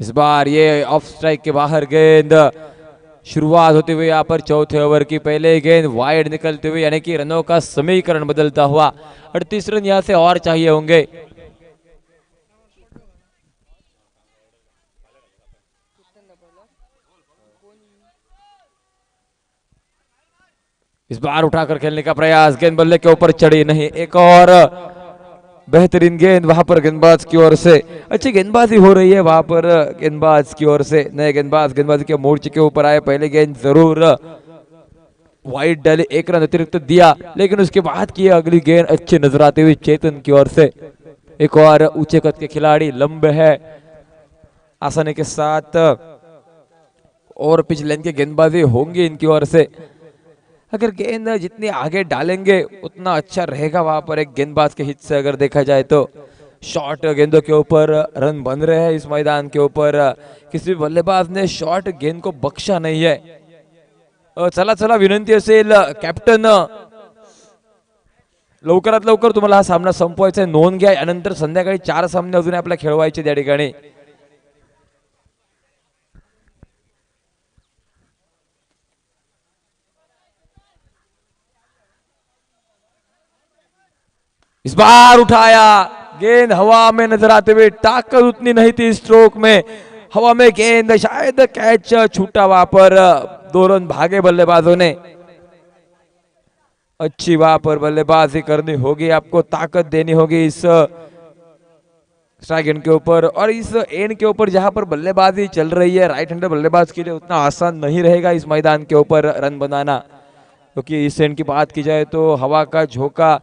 इस बार ये ऑफ स्ट्राइक के बाहर गेंद, शुरुआत होती हुई यहाँ पर चौथे ओवर की, पहले गेंद वाइड निकलते हुए, यानी कि रनों का समीकरण बदलता हुआ 38 रन यहाँ से और चाहिए होंगे। इस बार उठाकर खेलने का प्रयास, गेंद बल्ले के ऊपर चढ़ी नहीं, एक और बेहतरीन गेंद वहां पर गेंदबाज की ओर से। अच्छी गेंदबाजी हो रही है वहां पर गेंदबाज की ओर से। नए गेंदबाज गेंदबाजी के मोर्चे के ऊपर आए, पहले गेंद जरूर वाइड डाले, एक रन अतिरिक्त दिया, लेकिन उसके बाद की अगली गेंद अच्छी नजर आती हुई चेतन की ओर से। एक और ऊंचे कद के खिलाड़ी, लंबे है, आसानी के साथ और पिच लाइन की गेंदबाजी होंगी इनकी ओर से। अगर गेंद जितनी आगे डालेंगे उतना अच्छा रहेगा वहां पर एक गेंदबाज के हित से अगर देखा जाए तो। शॉर्ट गेंदों के ऊपर रन बन रहे हैं इस मैदान के ऊपर, किसी बल्लेबाज ने शॉर्ट गेंद को बख्शा नहीं है। चला चला विनंती असेल कॅप्टन, लवकरात लवकर तुम्हाला हा सामना संपवायचा आहे, नोंद घ्या, यानंतर संध्याकाळी 4 सामने अजून आपल्याला खेळवायचे त्या ठिकाणी। इस बार उठाया, गेंद हवा में नजर आते हुए, ताकत उतनी नहीं थी स्ट्रोक में, हवा में गेंद, शायद कैच छूटा वहां पर, 2 रन भागे बल्लेबाजों ने। अच्छी वहां पर बल्लेबाजी करनी होगी, आपको ताकत देनी होगी इस स्ट्राइक एंड के ऊपर, और इस एंड के ऊपर जहां पर बल्लेबाजी चल रही है राइट हैंडर बल्लेबाज के लिए उतना आसान नहीं रहेगा इस मैदान के ऊपर रन बनाना, क्योंकि इस एंड की बात की जाए तो हवा का झोंका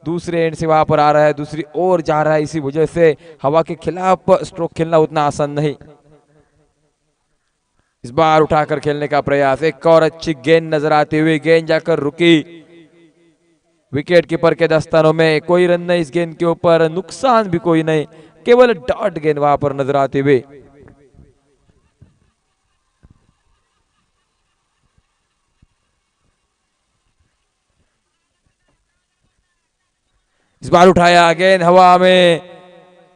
दूसरे एंड से वहां पर आ रहा है, दूसरी ओर जा रहा है, इसी वजह से हवा के खिलाफ स्ट्रोक खेलना उतना आसान नहीं। इस बार उठाकर खेलने का प्रयास, एक और अच्छी गेंद नजर आती हुई, गेंद जाकर रुकी विकेट कीपर के दस्तानों में, कोई रन नहीं इस गेंद के ऊपर, नुकसान भी कोई नहीं, केवल डॉट गेंद वहां पर नजर आती हुई। इस बार उठाया, गेंद हवा में,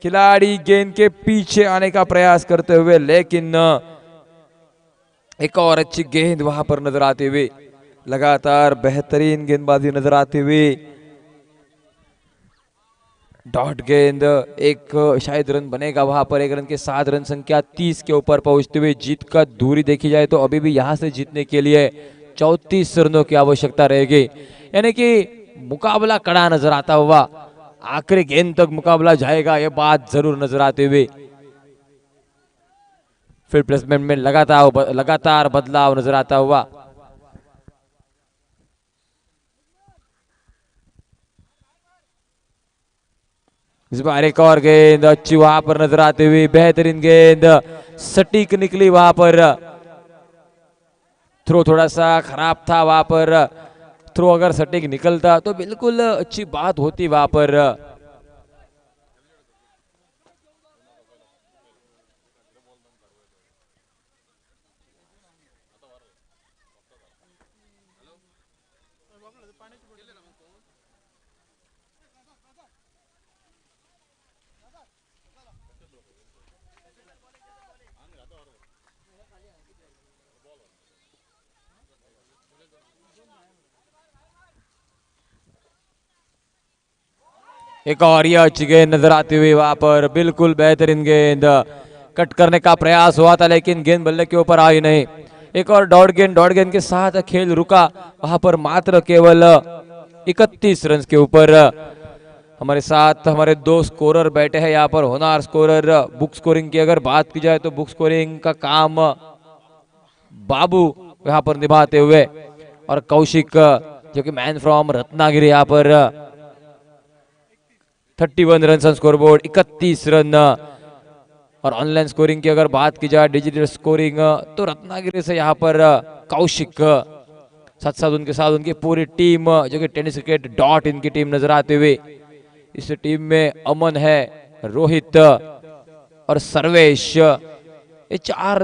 खिलाड़ी गेंद के पीछे आने का प्रयास करते हुए, लेकिन एक और अच्छी गेंद वहां पर नजर आती हुई, लगातार बेहतरीन गेंदबाजी नजर आती हुई, डॉट गेंद, एक शायद रन बनेगा वहां पर, 1 रन के साथ रन संख्या 30 के ऊपर पहुंचते हुए, जीत का दूरी देखी जाए तो अभी भी यहां से जीतने के लिए 34 रनों की आवश्यकता रहेगी, यानी कि मुकाबला कड़ा नजर आता हुआ, आखिरी गेंद तक मुकाबला जाएगा, यह बात जरूर नजर आती हुई। फील्ड प्लेसमेंट में लगातार बदलाव नजर आता हुआ। इस बार एक और गेंद अच्छी वहां पर नजर आती हुई, बेहतरीन गेंद, सटीक निकली वहां पर, थ्रो थोड़ा सा खराब था वहां पर, थ्रो अगर सटीक निकलता तो बिल्कुल अच्छी बात होती वहां पर। एक और ये अच्छी गेंद नजर आती हुई वहां पर, बिल्कुल बेहतरीन गेंद, कट करने का प्रयास हुआ था लेकिन गेंद बल्ले के ऊपर आई नहीं। एक और डॉट गेंद के साथ खेल रुका वहां पर, मात्र केवल 31 रन के ऊपर। हमारे साथ हमारे 2 स्कोरर बैठे हैं यहाँ पर, होनार स्कोरर। बुक स्कोरिंग की अगर बात की जाए तो बुक स्कोरिंग का काम बाबू यहाँ पर निभाते हुए, और कौशिक जो कि मैन फ्रॉम रत्नागिरी यहाँ पर 31 रन स्कोर बोर्ड, 31 रन। और ऑनलाइन स्कोरिंग की अगर बात की जाए डिजिटल स्कोरिंग तो रत्नागिरी से यहाँ पर कौशिक, साथ साथ उनके साथ उनकी पूरी टीम जो कि टेनिस क्रिकेट डॉट इनकी टीम नजर आते हुए। इस टीम में अमन है, रोहित और सर्वेश, ये 4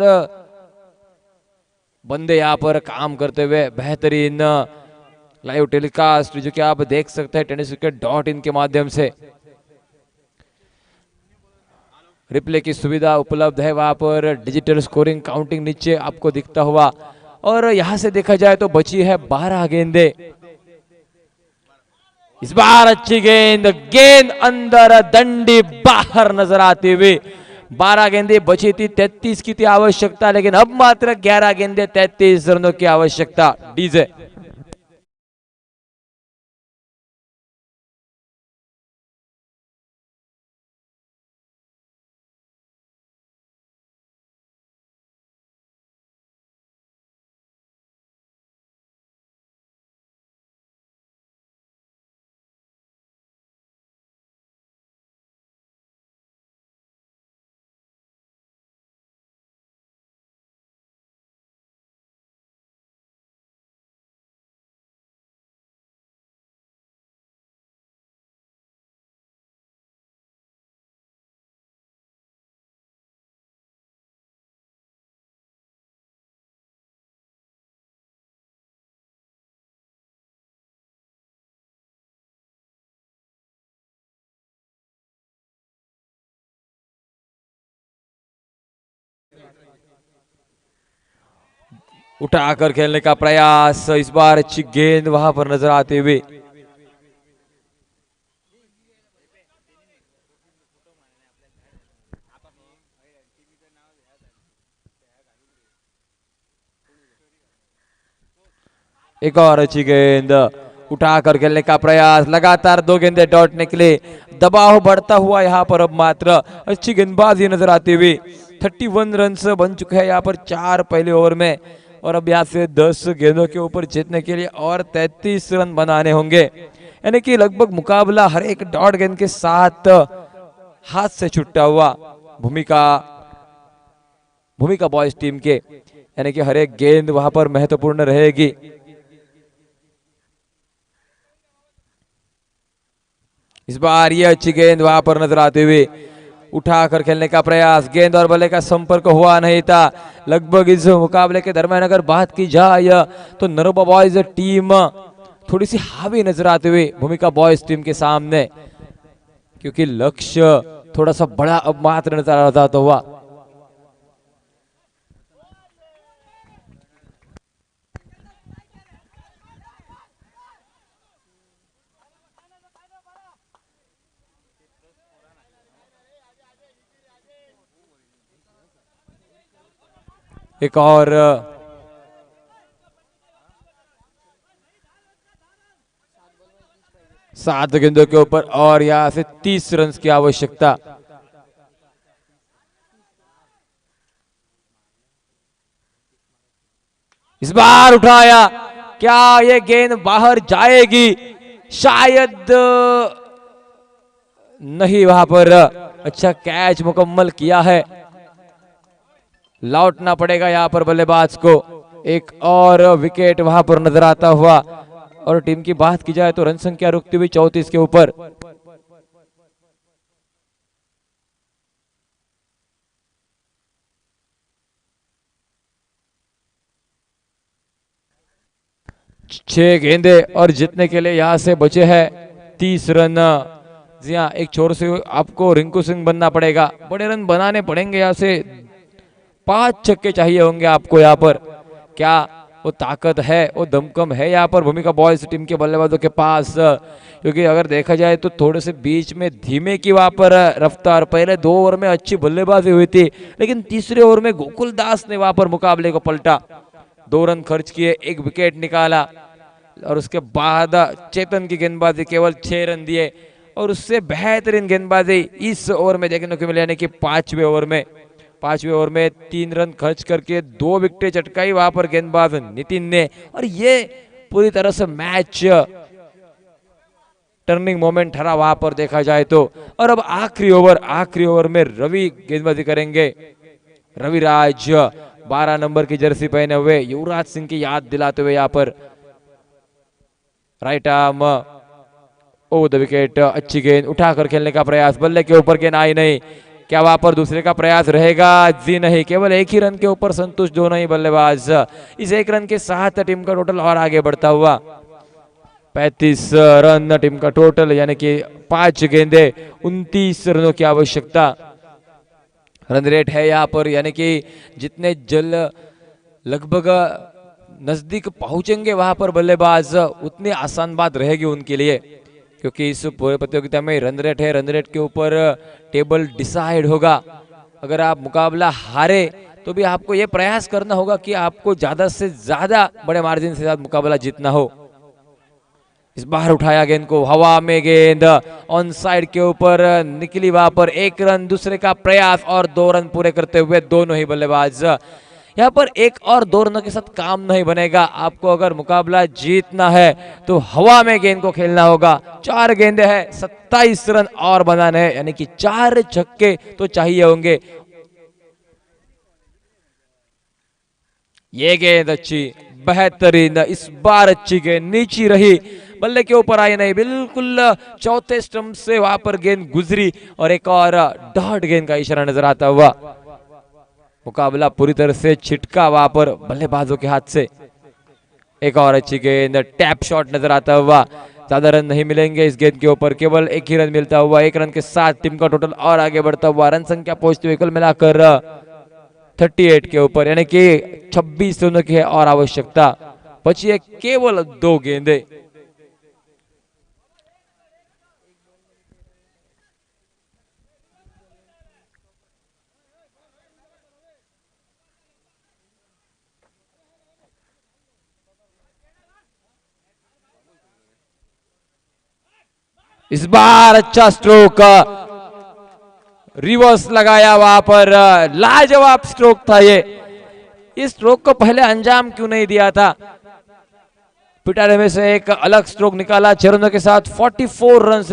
बंदे यहाँ पर काम करते हुए बेहतरीन लाइव टेलीकास्ट जो कि आप देख सकते हैं टेनिस क्रिकेट डॉट इन के माध्यम से। रिप्ले की सुविधा उपलब्ध है वहां पर, डिजिटल स्कोरिंग काउंटिंग नीचे आपको दिखता हुआ। और यहां से देखा जाए तो बची है 12 गेंदे। इस बार अच्छी गेंद, गेंद अंदर, दंडी बाहर नजर आती हुई, 12 गेंदे बची थी, 33 की थी आवश्यकता, लेकिन अब मात्र 11 गेंदे 33 रनों की आवश्यकता। डीजे उठाकर खेलने का प्रयास, इस बार अच्छी गेंद वहां पर नजर आते हुए। एक और अच्छी गेंद, उठाकर खेलने का प्रयास, लगातार 2 गेंदे डॉट निकले, दबाव बढ़ता हुआ यहाँ पर अब मात्र अच्छी गेंदबाजी नजर आती हुई। 31 रन बन चुके हैं यहाँ पर 4 पहले ओवर में, और अब यहाँ से 10 गेंदों के ऊपर जीतने के लिए और 33 रन बनाने होंगे, यानी कि लगभग मुकाबला हर एक डॉट गेंद के साथ हाथ से छुट्टा हुआ। भूमिका बॉयज टीम के, यानी कि हर एक गेंद वहां पर महत्वपूर्ण रहेगी। इस बार ये अच्छी गेंद वहां पर नजर आते हुए, उठाकर खेलने का प्रयास, गेंद और बल्ले का संपर्क हुआ नहीं था। लगभग इस मुकाबले के दरमियान अगर बात की जाए तो नरोबा बॉयज टीम थोड़ी सी हावी नजर आते हुए भूमिका बॉयज टीम के सामने, क्योंकि लक्ष्य थोड़ा सा बड़ा अब मात्र नजर आता तो हुआ। एक और 7 गेंदों के ऊपर और यहां से 30 रन की आवश्यकता। इस बार उठाया, क्या ये गेंद बाहर जाएगी? शायद नहीं, वहां पर अच्छा कैच मुकम्मल किया है। लौटना पड़ेगा यहां पर बल्लेबाज को। एक और विकेट वहां पर नजर आता हुआ, और टीम की बात की जाए तो रन संख्या रुकती हुई 34 के ऊपर। छह गेंदे और जीतने के लिए यहां से बचे हैं 30 रन। जी हाँ, एक छोर से आपको रिंकू सिंह बनना पड़ेगा, बड़े रन बनाने पड़ेंगे। यहां से 5 छक्के चाहिए होंगे आपको यहाँ पर। क्या वो ताकत है, वो दमकम है यहाँ पर भूमिका बॉयज टीम के बल्लेबाजों के पास? क्योंकि अगर देखा जाए तो थोड़े से बीच में धीमे की वहां पर रफ्तार, पहले 2 ओवर में अच्छी बल्लेबाजी हुई थी, लेकिन तीसरे ओवर में गोकुल दास ने वहां पर मुकाबले को पलटा। 2 रन खर्च किए, 1 विकेट निकाला, और उसके बाद चेतन की गेंदबाजी केवल 6 रन दिए, और उससे बेहतरीन गेंदबाजी इस ओवर में देखने को मिली, यानी कि 5वें ओवर में 3 रन खर्च करके 2 विकेटें चटकाई वहां पर गेंदबाज नितिन ने, और ये पूरी तरह से मैच टर्निंग मोमेंट ठहरा वहां पर देखा जाए तो। और अब आखिरी ओवर में रवि गेंदबाजी करेंगे। रविराज 12 नंबर की जर्सी पहने हुए युवराज सिंह की याद दिलाते हुए यहाँ पर right arm over the wicket. अच्छी गेंद, उठाकर खेलने का प्रयास, बल्ले के ऊपर गेंद आई नहीं। क्या वहां पर दूसरे का प्रयास रहेगा? जी नहीं, केवल 1 ही रन के ऊपर संतुष्ट दोनों ही बल्लेबाज। इस 1 रन के साथ टीम का टोटल और आगे बढ़ता हुआ 35 रन टीम का टोटल, यानी कि 5 गेंदे 29 रनों की आवश्यकता। रन रेट है यहाँ पर, यानी कि जितने जल लगभग नजदीक पहुंचेंगे वहां पर बल्लेबाज, उतनी आसान बात रहेगी उनके लिए, क्योंकि इस पूरे प्रतियोगिता में रन रेट है। रन रेट के ऊपर टेबल डिसाइड होगा। अगर आप मुकाबला हारे तो भी आपको ये प्रयास करना होगा कि आपको ज्यादा से ज्यादा बड़े मार्जिन से साथ मुकाबला जीतना हो। इस बार उठाया गेंद को, हवा में गेंद ऑन साइड के ऊपर निकली, वहां पर 1 रन, दूसरे का प्रयास और 2 रन पूरे करते हुए दोनों ही बल्लेबाज। यहाँ पर 1 और 2 रनों के साथ काम नहीं बनेगा। आपको अगर मुकाबला जीतना है तो हवा में गेंद को खेलना होगा। 4 गेंदे हैं, 27 रन और बनाने हैं, यानी कि 4 छक्के तो चाहिए होंगे। ये गेंद अच्छी, बेहतरीन, इस बार अच्छी गेंद नीची रही, बल्ले के ऊपर आई नहीं, बिल्कुल चौथे स्टंप से वहां पर गेंद गुजरी और एक और डॉट गेंद का इशारा नजर आता हुआ। मुकाबला पूरी तरह से छिटका वहां पर बल्लेबाजों के हाथ से। एक और अच्छी गेंद, टैप शॉट नजर आता हुआ। ज्यादा रन नहीं मिलेंगे इस गेंद के ऊपर, केवल 1 ही रन मिलता हुआ। 1 रन के साथ टीम का टोटल और आगे बढ़ता हुआ, रन संख्या पहुंचती हुई कुल मिलाकर 38 के ऊपर, यानी कि 26 रनों की है और आवश्यकता। बची है केवल 2 गेंदे। इस बार अच्छा स्ट्रोक, रिवर्स लगाया वहां पर, लाजवाब स्ट्रोक था ये। इस स्ट्रोक को पहले अंजाम क्यों नहीं दिया था? पिटारे में से एक अलग स्ट्रोक निकाला 6 रनों के साथ। 44 रन,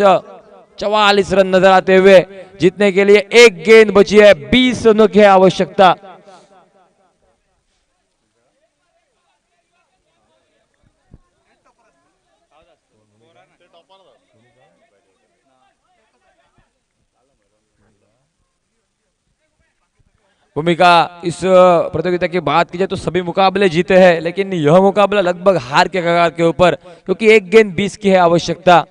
44 रन नजर आते हुए जीतने के लिए 1 गेंद बची है, 20 रनों की आवश्यकता। भूमिका इस प्रतियोगिता की बात की जाए तो सभी मुकाबले जीते हैं, लेकिन यह मुकाबला लगभग हार के कगार के ऊपर, क्योंकि 1 गेंद 20 की है आवश्यकता।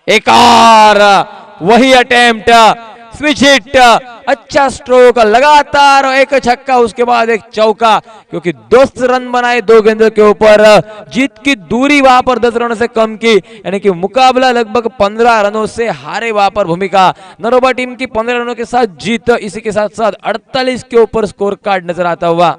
एक और वही अटेम्प्ट, स्विच हिट, अच्छा स्ट्रोक, लगातार एक छक्का, उसके बाद एक चौका, क्योंकि 10 रन बनाए 2 गेंदों के ऊपर। जीत की दूरी वहां पर 10 रनों से कम की, यानी कि मुकाबला लगभग 15 रनों से हारे वहां पर भूमिका। नरोबा टीम की 15 रनों के साथ जीत, इसी के साथ साथ 48 के ऊपर स्कोर कार्ड नजर आता हुआ।